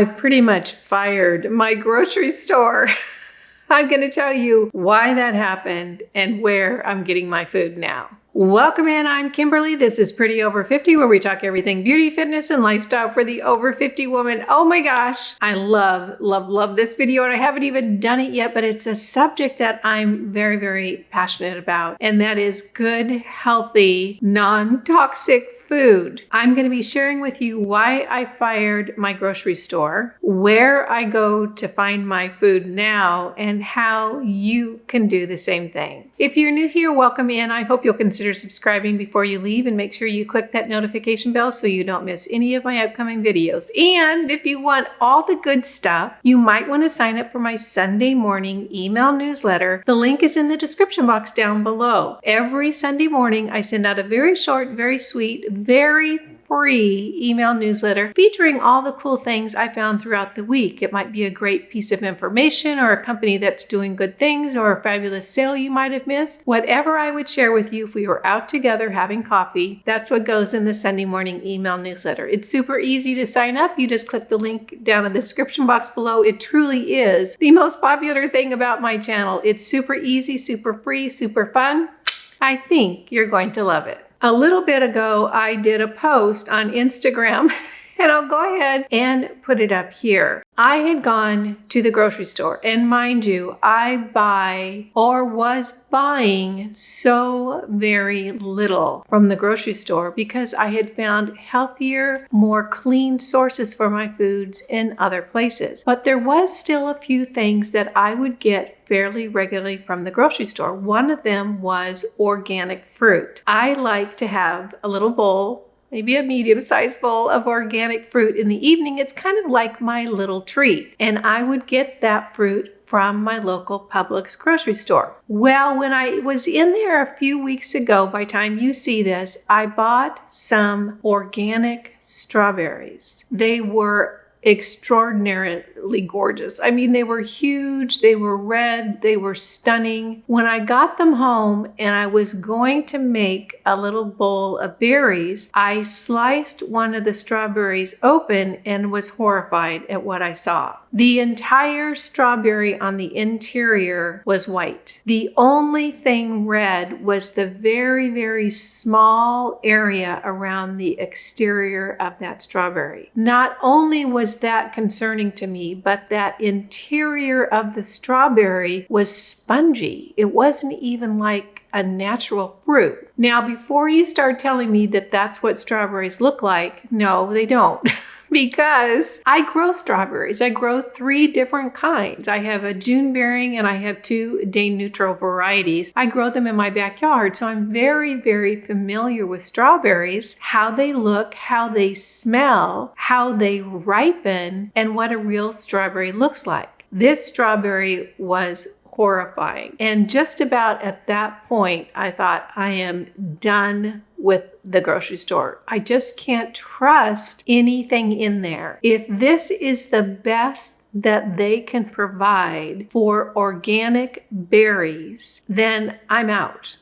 I've pretty much fired my grocery store. I'm going to tell you why that happened and where I'm getting my food now. Welcome in, I'm Kimberly. This is Pretty Over 50, where we talk everything beauty, fitness, and lifestyle for the over 50 woman. Oh my gosh, I love this video, and I haven't even done it yet, but it's a subject that I'm very, very passionate about, and that is good, healthy, non-toxic food. I'm going to be sharing with you why I fired my grocery store, where I go to find my food now, and how you can do the same thing. If you're new here, welcome in. I hope you'll consider subscribing before you leave, and make sure you click that notification bell so you don't miss any of my upcoming videos. And if you want all the good stuff, you might want to sign up for my Sunday morning email newsletter. The link is in the description box down below. Every Sunday morning, I send out a very short, very sweet, very free email newsletter featuring all the cool things I found throughout the week. It might be a great piece of information, or a company that's doing good things, or a fabulous sale you might have missed. Whatever I would share with you if we were out together having coffee, that's what goes in the Sunday morning email newsletter. It's super easy to sign up. You just click the link down in the description box below. It truly is the most popular thing about my channel. It's super easy, super free, super fun. I think you're going to love it. A little bit ago, I did a post on Instagram, and I'll go ahead and put it up here. I had gone to the grocery store, and mind you, I buy or was buying so very little from the grocery store because I had found healthier, more clean sources for my foods in other places. But there was still a few things that I would get fairly regularly from the grocery store. One of them was organic fruit. I like to have a little bowl, maybe a medium-sized bowl of organic fruit in the evening. It's kind of like my little treat. And I would get that fruit from my local Publix grocery store. Well, when I was in there a few weeks ago, by the time you see this, I bought some organic strawberries. They were extraordinarily gorgeous. I mean, they were huge, they were red, they were stunning. When I got them home and I was going to make a little bowl of berries, I sliced one of the strawberries open and was horrified at what I saw. The entire strawberry on the interior was white. The only thing red was the very, very small area around the exterior of that strawberry. Not only was that concerning to me, but that interior of the strawberry was spongy. It wasn't even like a natural fruit. Now, before you start telling me that that's what strawberries look like, no, they don't. Because I grow strawberries. I grow 3 different kinds. I have a June bearing and I have 2 day neutral varieties. I grow them in my backyard. So I'm very, very familiar with strawberries, how they look, how they smell, how they ripen, and what a real strawberry looks like. This strawberry was horrifying. And just about at that point, I thought, I am done with the grocery store. I just can't trust anything in there. If this is the best that they can provide for organic berries, then I'm out.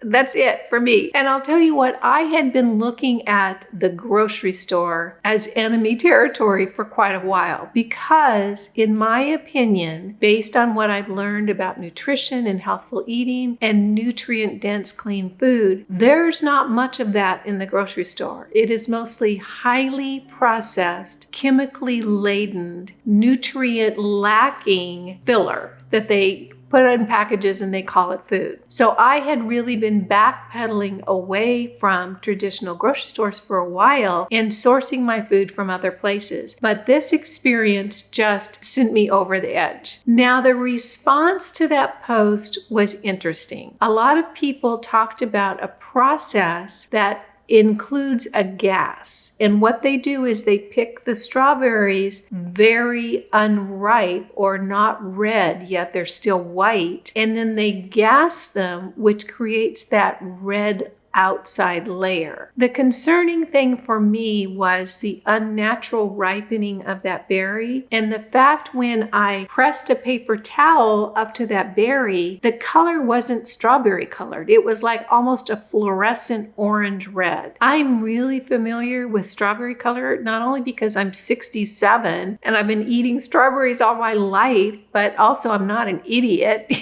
That's it for me. And I'll tell you what, I had been looking at the grocery store as enemy territory for quite a while because, in my opinion, based on what I've learned about nutrition and healthful eating and nutrient-dense clean food, there's not much of that in the grocery store. It is mostly highly processed, chemically laden, nutrient-lacking filler that they put in packages and they call it food. So I had really been backpedaling away from traditional grocery stores for a while and sourcing my food from other places. But this experience just sent me over the edge. Now, the response to that post was interesting. A lot of people talked about a process that includes a gas. And what they do is they pick the strawberries very unripe or not red, yet they're still white. And then they gas them, which creates that red outside layer. The concerning thing for me was the unnatural ripening of that berry, and the fact when I pressed a paper towel up to that berry, the color wasn't strawberry colored. It was like almost a fluorescent orange red. I'm really familiar with strawberry color, not only because I'm 67 and I've been eating strawberries all my life, but also I'm not an idiot.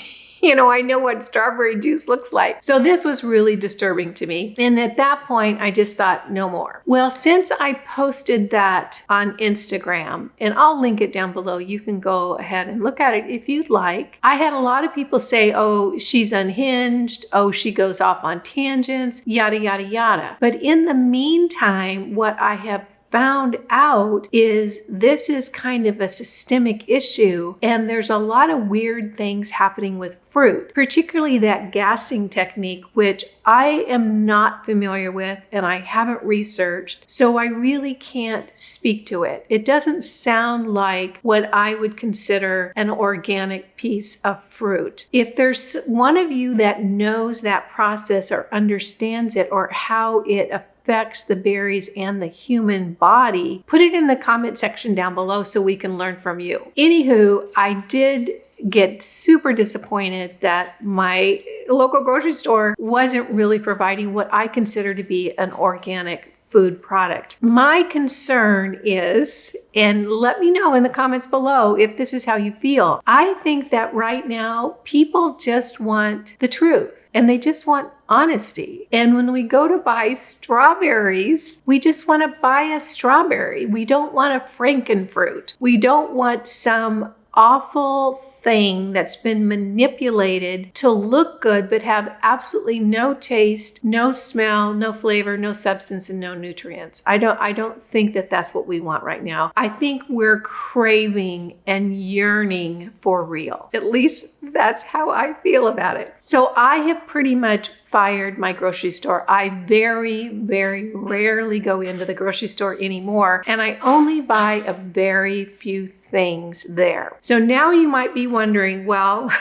I know what strawberry juice looks like. So this was really disturbing to me. And at that point, I just thought, no more. Well, since I posted that on Instagram, and I'll link it down below, you can go ahead and look at it if you'd like. I had a lot of people say, oh, she's unhinged. Oh, she goes off on tangents, yada, yada, yada. But in the meantime, what I have found out is this is kind of a systemic issue, and there's a lot of weird things happening with fruit, particularly that gassing technique, which I am not familiar with and I haven't researched, so I really can't speak to it. It doesn't sound like what I would consider an organic piece of fruit. If there's one of you that knows that process or understands it or how it affects the berries and the human body, put it in the comment section down below so we can learn from you. Anywho, I did get super disappointed that my local grocery store wasn't really providing what I consider to be an organic food product. My concern is, and let me know in the comments below if this is how you feel, I think that right now people just want the truth and they just want honesty. And when we go to buy strawberries, we just want to buy a strawberry. We don't want a frankenfruit. We don't want some awful thing that's been manipulated to look good but have absolutely no taste, no smell, no flavor, no substance, and no nutrients. I don't think that that's what we want right now. I think we're craving and yearning for real. At least that's how I feel about it. So I have pretty much fired my grocery store. I very, very rarely go into the grocery store anymore, and I only buy a very few things there. So now you might be wondering, well,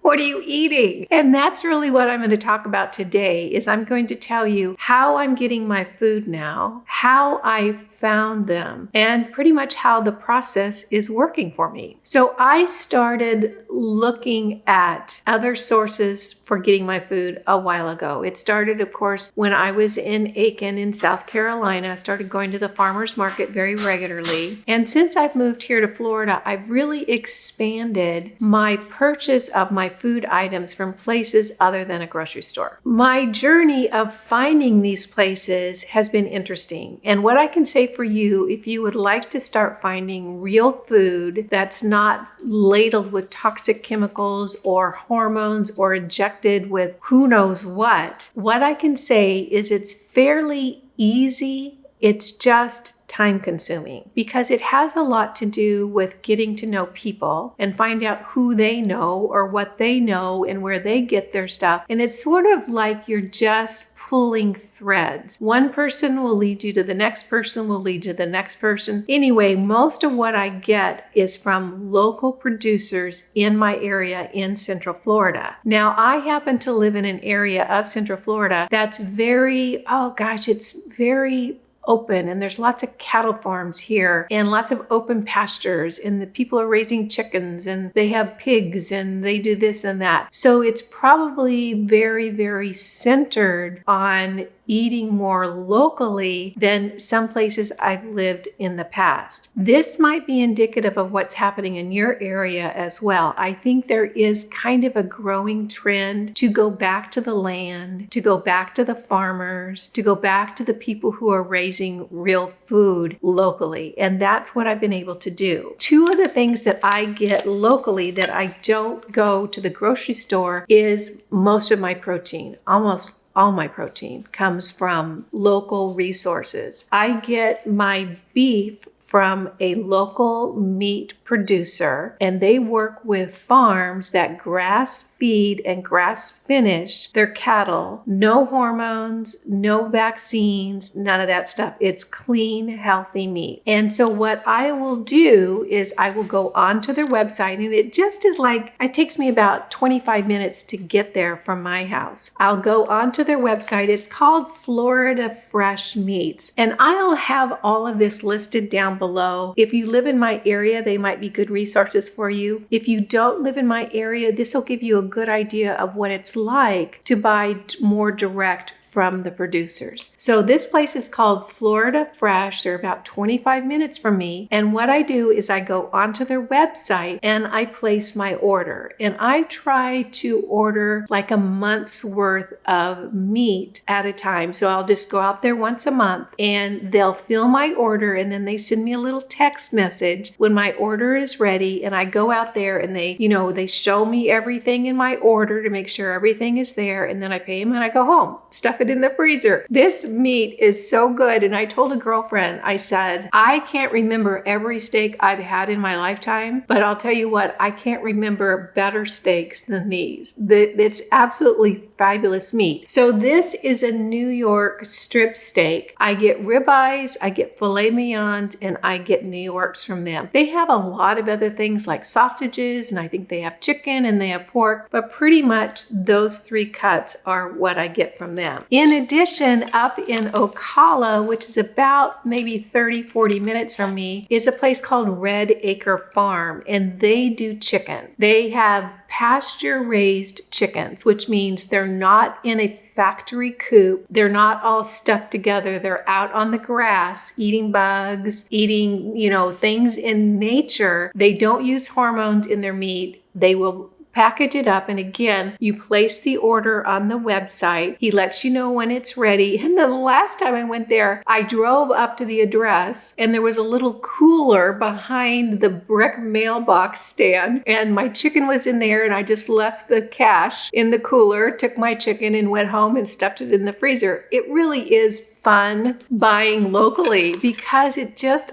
what are you eating? And that's really what I'm going to talk about today, is I'm going to tell you how I'm getting my food now, how I found them, and pretty much how the process is working for me. So I started looking at other sources for getting my food a while ago. It started, of course, when I was in Aiken in South Carolina. I started going to the farmer's market very regularly. And since I've moved here to Florida, I've really expanded my purchase of my food items from places other than a grocery store. My journey of finding these places has been interesting. And what I can say for you, if you would like to start finding real food that's not ladled with toxic chemicals or hormones or injected with who knows what I can say is it's fairly easy. It's just time consuming because it has a lot to do with getting to know people and find out who they know or what they know and where they get their stuff. And it's sort of like you're just pulling threads. One person will lead you to the next person, will lead you to the next person. Anyway, most of what I get is from local producers in my area in Central Florida. Now, I happen to live in an area of Central Florida that's very, it's very open, and there's lots of cattle farms here and lots of open pastures, and the people are raising chickens and they have pigs and they do this and that. So it's probably very, very centered on eating more locally than some places I've lived in the past. This might be indicative of what's happening in your area as well. I think there is kind of a growing trend to go back to the land, to go back to the farmers, to go back to the people who are raising real food locally. And that's what I've been able to do. Two of the things that I get locally that I don't go to the grocery store is most of my protein. Almost all my protein comes from local resources. I get my beef from a local meat producer, and they work with farms that grass feed and grass finish their cattle. No hormones, no vaccines, none of that stuff. It's clean, healthy meat. And so what I will do is I will go onto their website, and it just is like, it takes me about 25 minutes to get there from my house. I'll go onto their website. It's called Florida Fresh Meats. And I'll have all of this listed down below. If you live in my area, they might be good resources for you. If you don't live in my area, this will give you a good idea of what it's like to buy more direct from the producers. So this place is called Florida Fresh. They're about 25 minutes from me. And what I do is I go onto their website and I place my order. And I try to order like a month's worth of meat at a time. So I'll just go out there once a month and they'll fill my order, and then they send me a little text message when my order is ready. And I go out there and they show me everything in my order to make sure everything is there. And then I pay them and I go home. Stuff it in the freezer. This meat is so good. And I told a girlfriend, I said, I can't remember every steak I've had in my lifetime, but I'll tell you what, I can't remember better steaks than these. It's absolutely fabulous meat. So this is a New York strip steak. I get ribeyes, I get filet mignons, and I get New Yorks from them. They have a lot of other things like sausages, and I think they have chicken and they have pork, but pretty much those three cuts are what I get from them. In addition, up in Ocala, which is about maybe 30-40 minutes from me, is a place called Red Acre Farm, and they do chicken. They have pasture-raised chickens, which means they're not in a factory coop. They're not all stuck together. They're out on the grass, eating bugs, eating, things in nature. They don't use hormones in their meat. They will package it up. And again, you place the order on the website. He lets you know when it's ready. And the last time I went there, I drove up to the address and there was a little cooler behind the brick mailbox stand. And my chicken was in there, and I just left the cash in the cooler, took my chicken and went home and stuffed it in the freezer. It really is fun buying locally because it just,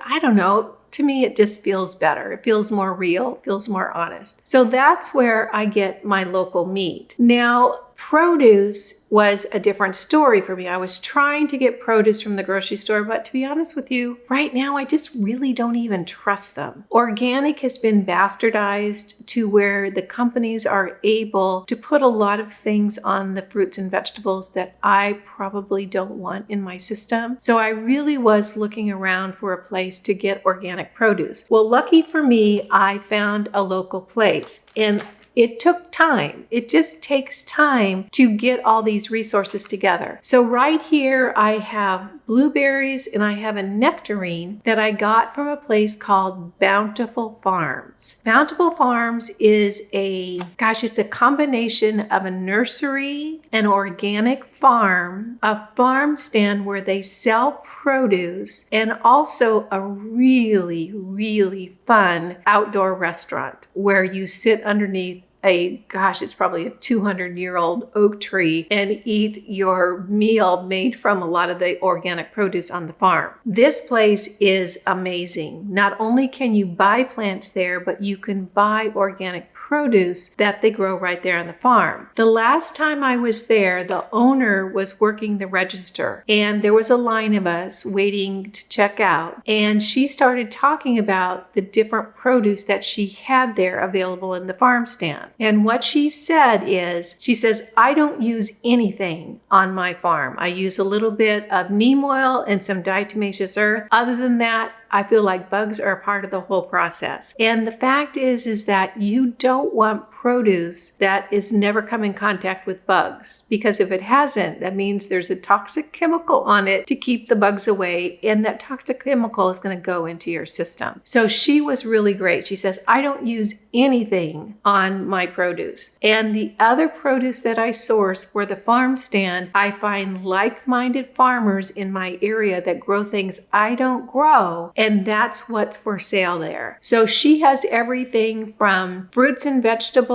to me, it just feels better. It feels more real, feels more honest. So that's where I get my local meat. Now, produce was a different story for me. I was trying to get produce from the grocery store, but to be honest with you, right now, I just really don't even trust them. Organic has been bastardized to where the companies are able to put a lot of things on the fruits and vegetables that I probably don't want in my system. So I really was looking around for a place to get organic produce. Well, lucky for me, I found a local place, and it took time. It just takes time to get all these resources together. So right here, I have blueberries and I have a nectarine that I got from a place called Bountiful Farms. Bountiful Farms is it's a combination of a nursery, an organic farm, a farm stand where they sell produce, and also a really, really fun outdoor restaurant where you sit underneath it's probably a 200-year-old oak tree and eat your meal made from a lot of the organic produce on the farm. This place is amazing. Not only can you buy plants there, but you can buy organic produce that they grow right there on the farm. The last time I was there, the owner was working the register, and there was a line of us waiting to check out, and she started talking about the different produce that she had there available in the farm stand. And what she said is, she says, I don't use anything on my farm. I use a little bit of neem oil and some diatomaceous earth. Other than that, I feel like bugs are a part of the whole process. And the fact is that you don't want produce that is never come in contact with bugs, because if it hasn't, that means there's a toxic chemical on it to keep the bugs away, and that toxic chemical is going to go into your system. So she was really great. She says, I don't use anything on my produce. And the other produce that I source for the farm stand, I find like-minded farmers in my area that grow things I don't grow, and that's what's for sale there. So she has everything from fruits and vegetables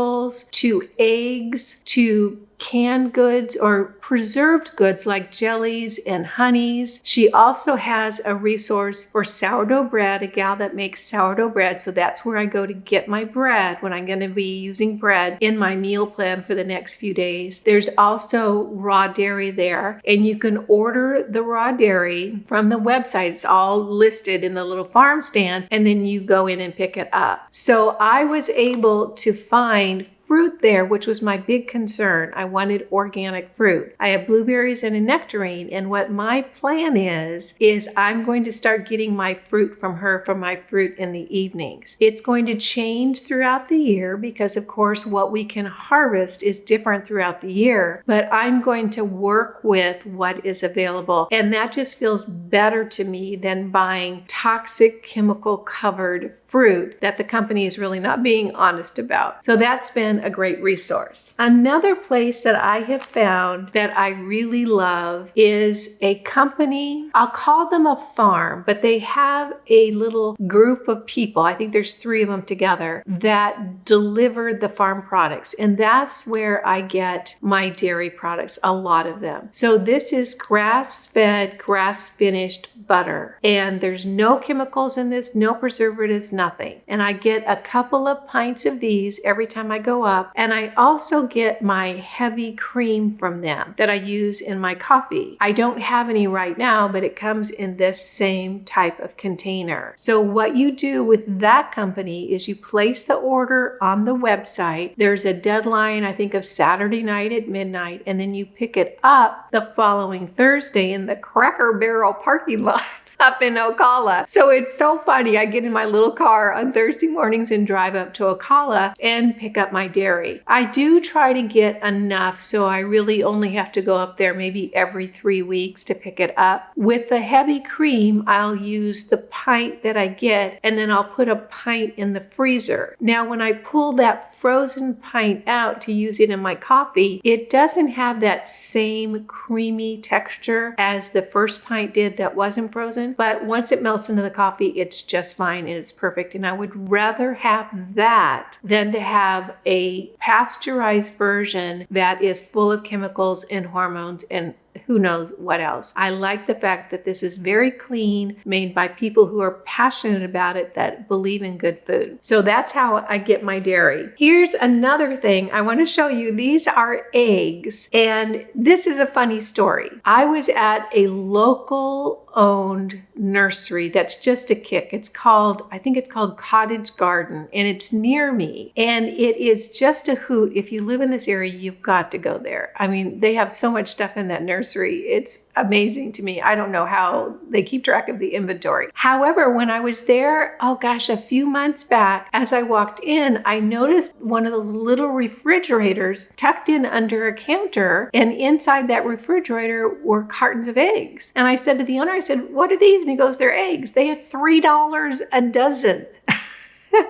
to eggs to canned goods or preserved goods like jellies and honeys. She also has a resource for sourdough bread, a gal that makes sourdough bread. So that's where I go to get my bread when I'm going to be using bread in my meal plan for the next few days. There's also raw dairy there, and you can order the raw dairy from the website. It's all listed in the little farm stand, and then you go in and pick it up. So I was able to find fruit there, which was my big concern. I wanted organic fruit. I have blueberries and a nectarine, and what my plan is I'm going to start getting my fruit from her for my fruit in the evenings. It's going to change throughout the year because, of course, what we can harvest is different throughout the year, but I'm going to work with what is available, and that just feels better to me than buying toxic chemical covered fruit that the company is really not being honest about. So that's been a great resource. Another place that I have found that I really love is a company. I'll call them a farm, but they have a little group of people. I think there's 3 of them together that deliver the farm products. And that's where I get my dairy products, a lot of them. So this is grass-fed, grass-finished butter. And there's no chemicals in this, no preservatives, nothing. And I get a couple of pints of these every time I go up. And I also get my heavy cream from them that I use in my coffee. I don't have any right now, but it comes in this same type of container. So what you do with that company is you place the order on the website. There's a deadline, I think, of Saturday night at midnight, and then you pick it up the following Thursday in the Cracker Barrel parking lot up in Ocala. So it's so funny. I get in my little car on Thursday mornings and drive up to Ocala and pick up my dairy. I do try to get enough, so I really only have to go up there maybe every 3 weeks to pick it up. With the heavy cream, I'll use the pint that I get, and then I'll put a pint in the freezer. Now, when I pull that frozen pint out to use it in my coffee, it doesn't have that same creamy texture as the first pint did that wasn't frozen. But once it melts into the coffee, it's just fine and it's perfect. And I would rather have that than to have a pasteurized version that is full of chemicals and hormones and who knows what else. I like the fact that this is very clean, made by people who are passionate about it, that believe in good food. So that's how I get my dairy. Here's another thing I want to show you. These are eggs, and this is a funny story. I was at a local owned nursery that's just a kick. I think it's called Cottage Garden, and it's near me. And it is just a hoot. If you live in this area, you've got to go there. I mean, they have so much stuff in that nursery. It's amazing to me. I don't know how they keep track of the inventory. However, when I was there, a few months back, as I walked in, I noticed one of those little refrigerators tucked in under a counter, and inside that refrigerator were cartons of eggs. And I said to the owner, I said, "What are these?" And he goes, "They're eggs. They are $3 a dozen."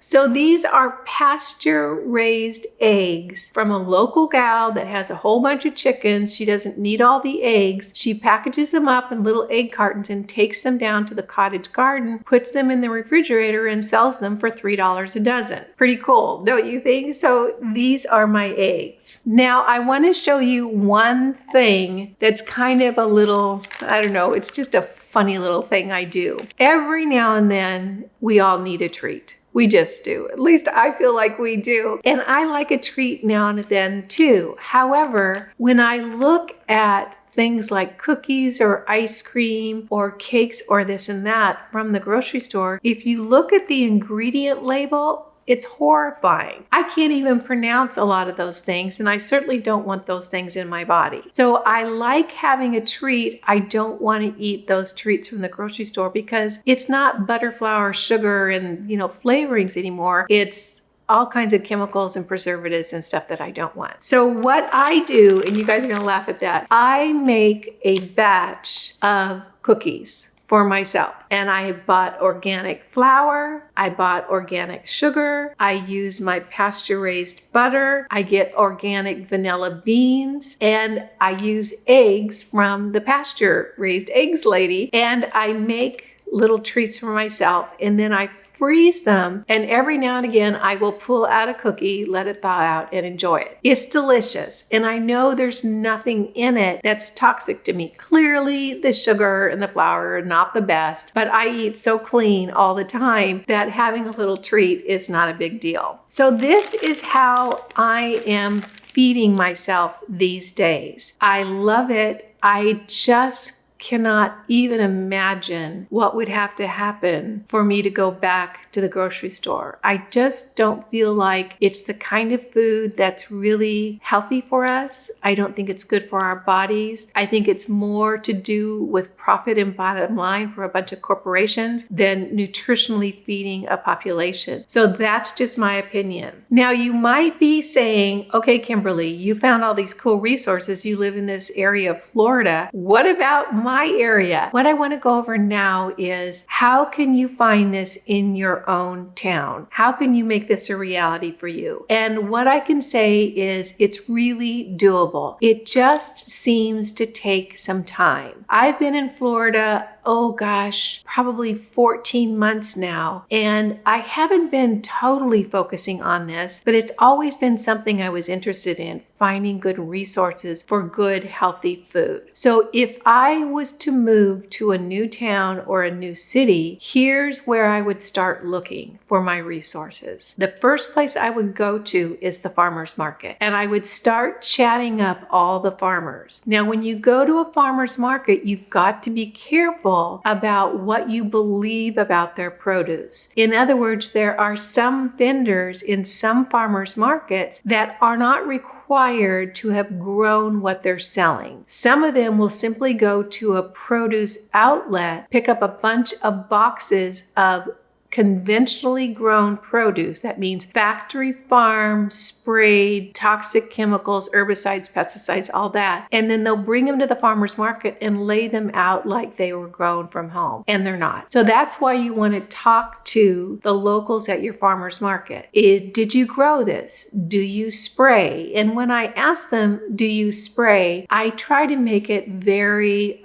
So these are pasture-raised eggs from a local gal that has a whole bunch of chickens. She doesn't need all the eggs. She packages them up in little egg cartons and takes them down to the Cottage Garden, puts them in the refrigerator, and sells them for $3 a dozen. Pretty cool, don't you think? So these are my eggs. Now I want to show you one thing that's kind of a little, I don't know, it's just a funny little thing I do. Every now and then, we all need a treat. We just do. At least I feel like we do. And I like a treat now and then too. However, when I look at things like cookies or ice cream or cakes or this and that from the grocery store, if you look at the ingredient label, it's horrifying. I can't even pronounce a lot of those things, and I certainly don't want those things in my body. So I like having a treat. I don't want to eat those treats from the grocery store because it's not butter, flour, sugar, and flavorings anymore. It's all kinds of chemicals and preservatives and stuff that I don't want. So what I do, and you guys are going to laugh at that, I make a batch of cookies for myself. And I bought organic flour, I bought organic sugar, I use my pasture-raised butter, I get organic vanilla beans, and I use eggs from the pasture-raised eggs lady, and I make little treats for myself, and then I freeze them, and every now and again I will pull out a cookie, let it thaw out, and enjoy it. It's delicious, and I know there's nothing in it that's toxic to me. Clearly, the sugar and the flour are not the best, but I eat so clean all the time that having a little treat is not a big deal. So this is how I am feeding myself these days. I love it. I just cannot even imagine what would have to happen for me to go back to the grocery store. I just don't feel like it's the kind of food that's really healthy for us. I don't think it's good for our bodies. I think it's more to do with profit and bottom line for a bunch of corporations than nutritionally feeding a population. So that's just my opinion. Now you might be saying, okay, Kimberly, you found all these cool resources. You live in this area of Florida. What about my area? What I want to go over now is how can you find this in your own town? How can you make this a reality for you? And what I can say is it's really doable. It just seems to take some time. I've been in Florida, oh gosh, probably 14 months now. And I haven't been totally focusing on this, but it's always been something I was interested in, finding good resources for good, healthy food. So if I was to move to a new town or a new city, here's where I would start looking for my resources. The first place I would go to is the farmer's market, and I would start chatting up all the farmers. Now, when you go to a farmer's market, you've got to be careful about what you believe about their produce. In other words, there are some vendors in some farmers markets that are not required to have grown what they're selling. Some of them will simply go to a produce outlet, pick up a bunch of boxes of conventionally grown produce. That means factory farm, sprayed, toxic chemicals, herbicides, pesticides, all that. And then they'll bring them to the farmer's market and lay them out like they were grown from home. And they're not. So that's why you want to talk to the locals at your farmer's market. Did you grow this? Do you spray? And when I ask them, do you spray? I try to make it very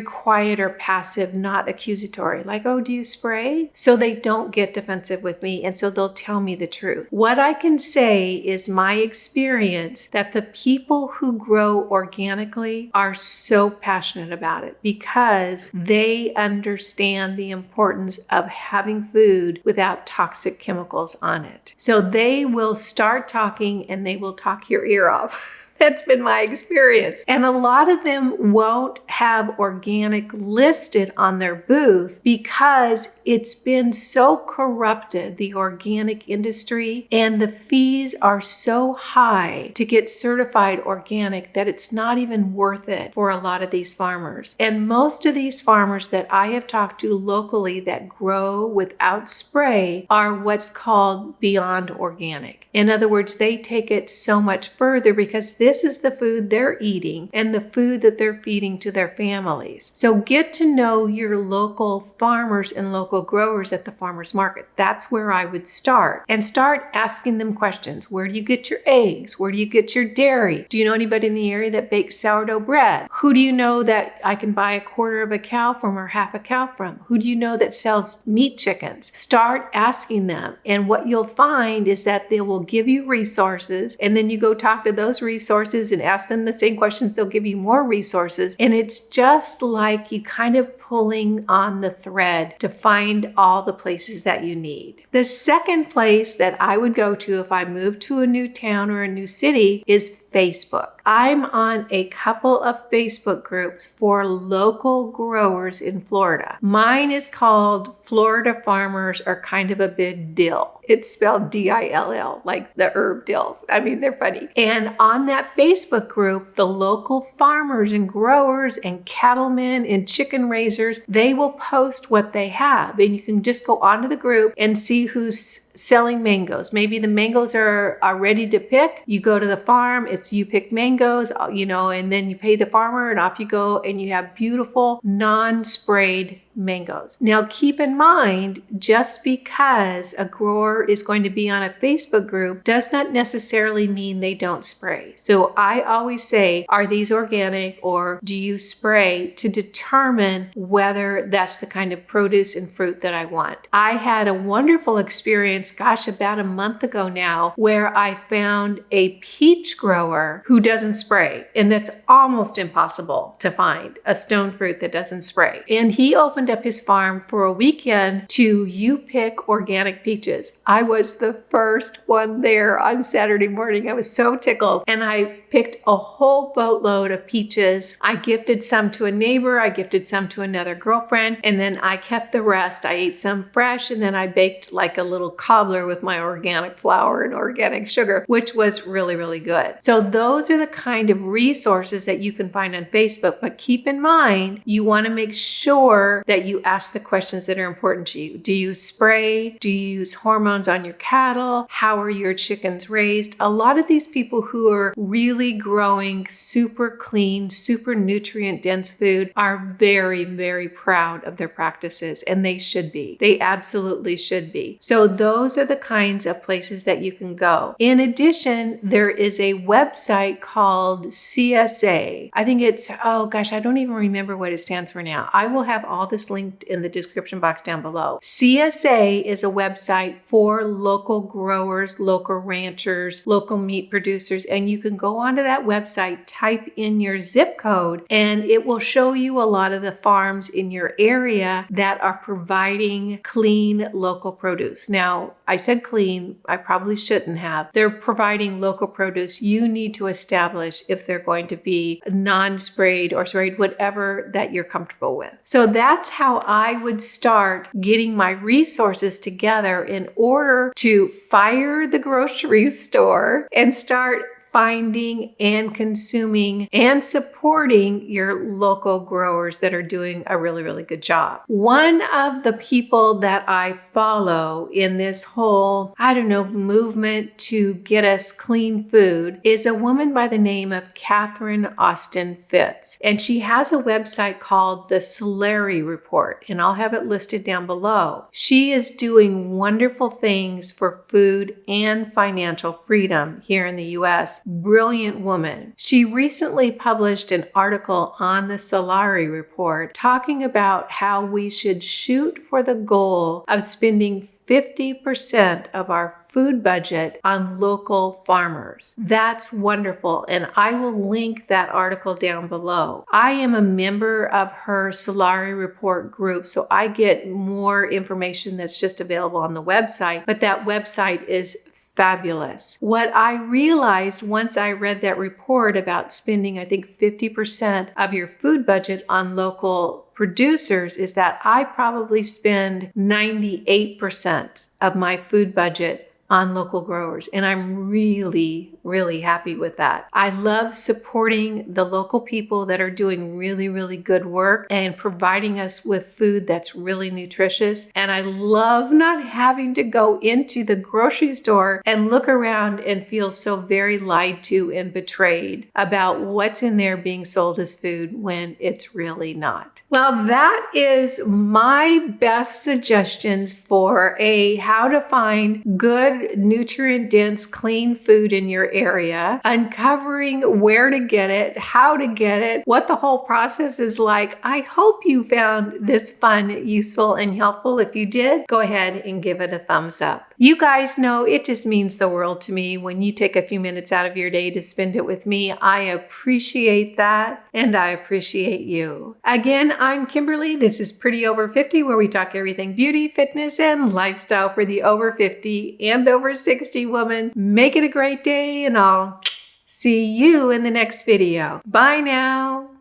quiet or passive, not accusatory. Like, oh, do you spray? So they don't get defensive with me, and so they'll tell me the truth. What I can say is my experience that the people who grow organically are so passionate about it because they understand the importance of having food without toxic chemicals on it. So they will start talking and they will talk your ear off. That's been my experience. And a lot of them won't have organic listed on their booth because it's been so corrupted, the organic industry, and the fees are so high to get certified organic that it's not even worth it for a lot of these farmers. And most of these farmers that I have talked to locally that grow without spray are what's called beyond organic. In other words, they take it so much further because this is the food they're eating and the food that they're feeding to their families. So get to know your local farmers and local growers at the farmer's market. That's where I would start. And start asking them questions. Where do you get your eggs? Where do you get your dairy? Do you know anybody in the area that bakes sourdough bread? Who do you know that I can buy a quarter of a cow from or half a cow from? Who do you know that sells meat chickens? Start asking them. And what you'll find is that they will give you resources, and then you go talk to those resources and ask them the same questions. They'll give you more resources. And it's just like you kind of pulling on the thread to find all the places that you need. The second place that I would go to if I moved to a new town or a new city is Facebook. I'm on a couple of Facebook groups for local growers in Florida. Mine is called Florida Farmers Are Kind of a Big Dill. It's spelled D-I-L-L, like the herb dill. I mean, they're funny. And on that Facebook group, the local farmers and growers and cattlemen and chicken raisers, they will post what they have. And you can just go onto the group and see who's selling mangoes. Maybe the mangoes are ready to pick. You go to the farm, you pick mangoes, and then you pay the farmer and off you go, and you have beautiful non-sprayed mangoes. Now keep in mind, just because a grower is going to be on a Facebook group does not necessarily mean they don't spray. So I always say, are these organic or do you spray, to determine whether that's the kind of produce and fruit that I want. I had a wonderful experience, about a month ago now, where I found a peach grower who doesn't spray, and that's almost impossible to find a stone fruit that doesn't spray. And he opened up his farm for a weekend to pick organic peaches. I was the first one there on Saturday morning. I was so tickled, and I picked a whole boatload of peaches. I gifted some to a neighbor, I gifted some to another girlfriend, and then I kept the rest. I ate some fresh, and then I baked like a little cobbler with my organic flour and organic sugar, which was really, really good. So those are the kind of resources that you can find on Facebook, but keep in mind, you want to make sure that you ask the questions that are important to you. Do you spray? Do you use hormones on your cattle? How are your chickens raised? A lot of these people who are really growing super clean, super nutrient dense food are very, very proud of their practices, and they should be. They absolutely should be. So those are the kinds of places that you can go. In addition, there is a website called CSA. I think it's, I don't even remember what it stands for now. I will have all this linked in the description box down below. CSA is a website for local growers, local ranchers, local meat producers, and you can go onto that website, type in your zip code, and it will show you a lot of the farms in your area that are providing clean local produce. Now, I said clean, I probably shouldn't have. They're providing local produce. You need to establish if they're going to be non-sprayed or sprayed, whatever that you're comfortable with. So that's how I would start getting my resources together in order to fire the grocery store and start finding and consuming and supporting your local growers that are doing a really, really good job. One of the people that I follow in this whole, movement to get us clean food is a woman by the name of Catherine Austin Fitz. And she has a website called the Solari Report, and I'll have it listed down below. She is doing wonderful things for food and financial freedom here in the US. Brilliant woman. She recently published an article on the Solari Report talking about how we should shoot for the goal of spending 50% of our food budget on local farmers. That's wonderful, and I will link that article down below. I am a member of her Solari Report group, so I get more information that's just available on the website, but that website is fabulous. What I realized once I read that report about spending, 50% of your food budget on local producers is that I probably spend 98% of my food budget on local growers. And I'm really, really happy with that. I love supporting the local people that are doing really, really good work and providing us with food that's really nutritious. And I love not having to go into the grocery store and look around and feel so very lied to and betrayed about what's in there being sold as food when it's really not. Well, that is my best suggestions for how to find good, nutrient-dense, clean food in your area, uncovering where to get it, how to get it, what the whole process is like. I hope you found this fun, useful, and helpful. If you did, go ahead and give it a thumbs up. You guys know it just means the world to me when you take a few minutes out of your day to spend it with me. I appreciate that, and I appreciate you. Again, I'm Kimberly. This is Pretty Over 50, where we talk everything beauty, fitness, and lifestyle for the over 50 and over 60 woman. Make it a great day, and I'll see you in the next video. Bye now.